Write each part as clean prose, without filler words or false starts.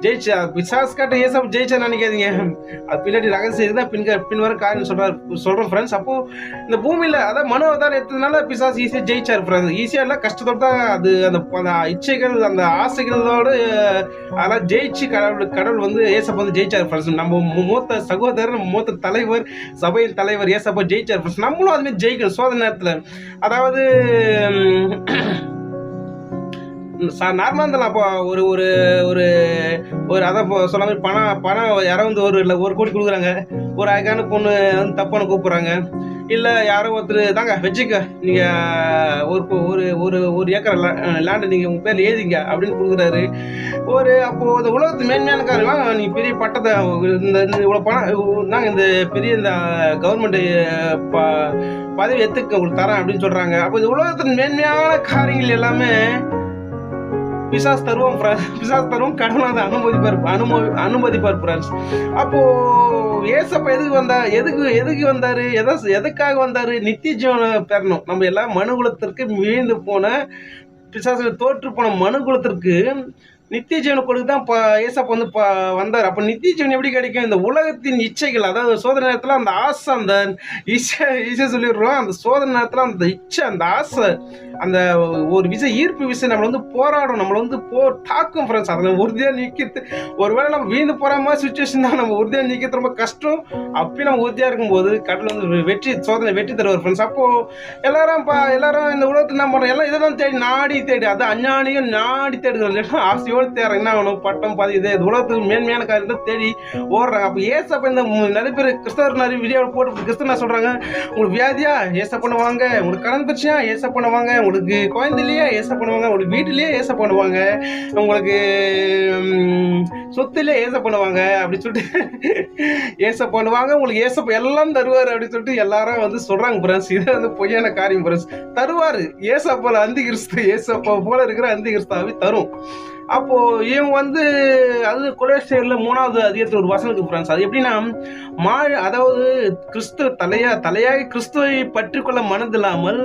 ஜெயிச்சா பிசாஸ் காட்ட ஏசப்ப ஜெயிச்சா நினைக்காதீங்க. அது பின்னாடி ரகசியம் தான் பின்வர காரியம் சொல்றேன் ஃப்ரெண்ட்ஸ். அப்போ இந்த பூமியில அதாவது மனு அவதாரம் எடுத்ததுனால பிசாஸ் ஈஸியா ஜெயிச்சாரு ஃப்ரெண்ட்ஸ். ஈஸியா இல்ல, கஷ்டத்தோட தான் அது அந்த இச்சைகள் அந்த ஆசைகளோட அதெல்லாம் ஜெயிச்சு கடவுள் வந்து ஏசப்ப வந்து ஜெயிச்சாரு ஃப்ரெண்ட்ஸ். நம்ம மூத்த சகோதரர், மூத்த தலைவர், சபையின் தலைவர் ஏசப்ப ஜெயிச்சாரு ஃப்ரெண்ட்ஸ். நம்மளும் அதுமாதிரி ஜெயிக்கணும் சோதனை நேரத்துல. அதாவது நார்மலா இருந்தாலும் அப்போ ஒரு ஒரு ஒரு ஒரு அதான் சொன்ன மாதிரி பணம் யாரோ வந்து ஒரு கோடி கொடுக்குறாங்க, ஒரு அழகான பொண்ணு வந்து தப்பான கூப்பிடுறாங்க, இல்லை யாரோ ஒருத்தர் தாங்க வச்சுக்க நீங்கள் ஒரு ஒரு ஒரு ஏக்கர் லேண்டு நீங்கள் உங்கள் பேர் எழுதிங்க அப்படின்னு கொடுக்குறாரு. அப்போது இந்த உலகத்து மேன்மையான காரணம் நீங்கள் பெரிய பட்டத்தை இந்த இவ்வளோ பணம் நாங்கள் இந்த பெரிய இந்த கவர்மெண்ட் பதவி எத்துக்க உங்களுக்கு தரேன் அப்படின்னு சொல்கிறாங்க. அப்போ இந்த உலகத்தின் மேன்மையான காரியங்கள் எல்லாமே பிசாஸ் தருவோம் கடவுள் அதை அனுமதிப்பார் ஃப்ரெண்ட்ஸ். அப்போ ஏசப்ப எதுக்கு வந்தாரு, எதுக்காக வந்தாரு? நித்திய ஜீவனை பெறணும். நம்ம எல்லாம் மனுகுலத்திற்கு மீழ்ந்து போன பிசாசுல தோற்று போன மனுகுலத்திற்கு நித்திய ஜீவனை கொடுத்து தான் ஏசப்ப வந்து வந்தார். அப்போ நித்திய ஜீவன் எப்படி கிடைக்கும்? இந்த உலகத்தின் இச்சைகள், அதாவது சோதனை நேரத்தில் அந்த ஆசை, அந்த ஈஸியாக சொல்லிடுறோம், அந்த சோதனை நேரத்தில் அந்த இச்சை, அந்த ஆசை, அந்த ஒரு ஈர்ப்பு விசை நம்மளை வந்து போராடும், நம்மளை வந்து தாக்கும் ஃப்ரெண்ட்ஸ். அதை உறுதியாக நிற்கிறது. ஒருவேளை நம்ம வீழ்ந்து போகிற மாதிரி சுச்சுவேஷன் தான், நம்ம உறுதியாக நிற்கிறது ரொம்ப கஷ்டம். அப்பயும் நம்ம உறுதியாக இருக்கும்போது கடவுள் வந்து சோதனை வெற்றி தருவார் ஃப்ரெண்ட்ஸ். அப்போது எல்லாரும் இந்த உலகத்தில் என்ன பண்ணுறோம்? எல்லாம் இதை தான் தேடி அது அஞ்ஞானிகள் நாடி தேடுகிறோம். ஆசையோடு தேடுற என்ன ஆகணும்? பட்டம் பதவி, இது உலகத்துக்கு மேன்மையான காரியத்தை தேடி ஓடுறாங்க. அப்போ ஏசப்ப இந்த நிறைய பேர் கிறிஸ்தவர் நிறைய வீடியோவில் போட்டு கிறிஸ்தவ சொல்கிறாங்க, உங்களுக்கு வியாதியா ஏசப்ப பண்ணுவாங்க, உங்களுக்கு கடன் பிரச்சனையா ஏசப்ப பண்ணுவாங்க, உங்களுக்கு குழந்தை இல்லையா ஏசப்ப பண்ணுவாங்க, உங்களுக்கு வீட்டிலேயே ஏசப்ப பண்ணுவாங்க, உங்களுக்கு சொத்துலேயே ஏசப்ப பண்ணுவாங்க அப்படின்னு சொல்லிட்டு ஏசப்ப பண்ணுவாங்க, உங்களுக்கு ஏசப்ப எல்லாம் தருவார் அப்படின்னு சொல்லிட்டு எல்லாரும் வந்து சொல்றாங்க ஃப்ரெண்ட்ஸ். இது வந்து பொய்யான காரியம் ஃப்ரெண்ட்ஸ். தருவாரு ஏசப்போல அந்தி கிறிஸ்து, ஏசப்ப போல இருக்கிற அந்தி கிறிஸ்தாவை தரும். அப்போ இவங்க வந்து அது கொலோசியர்ல 3வது அதிகாரத்தில் ஒரு வசனம் இருக்கு ஃப்ரெண்ட்ஸ். அது எப்படின்னா அதாவது கிறிஸ்துவ தலையாகி கிறிஸ்துவை பற்றி கொள்ள மனதில்லாமல்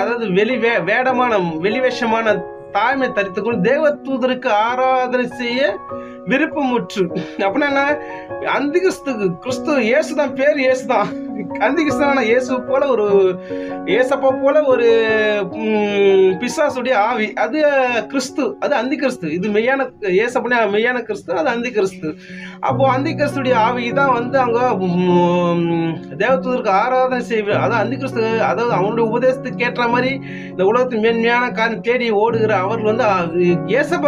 அதாவது வெளிவேஷமான தாய்மை தரித்துக்கொண்டு தேவ தூதருக்கு ஆராதனை செய்ய விருப்பமுற்று. அப்படின்னா என்ன? அந்தி கிறிஸ்து இயேசுதான், பேர் இயேசுதான். அந்தி கிறிஸ்துவான ஏசப்பா போல ஒரு பிசாசுடைய ஆவி, அது கிறிஸ்து, அது அந்தி கிறிஸ்து. இது மெய்யான ஏசப்பா மெய்யான கிறிஸ்து, அது அந்தி கிறிஸ்து. அப்போ அந்தி கிறிஸ்துடைய ஆவி தான் வந்து அங்க தேவதூதருக்கு ஆராதனை செய்வார். அதாவது அந்தி கிறிஸ்து, அதாவது அவனுடைய உபதேசத்துக்கு ஏற்ற மாதிரி இந்த உலகத்தின் மேன்மையான காரியம் தேடி ஓடுகிற அவர் வந்து ஏசப்பா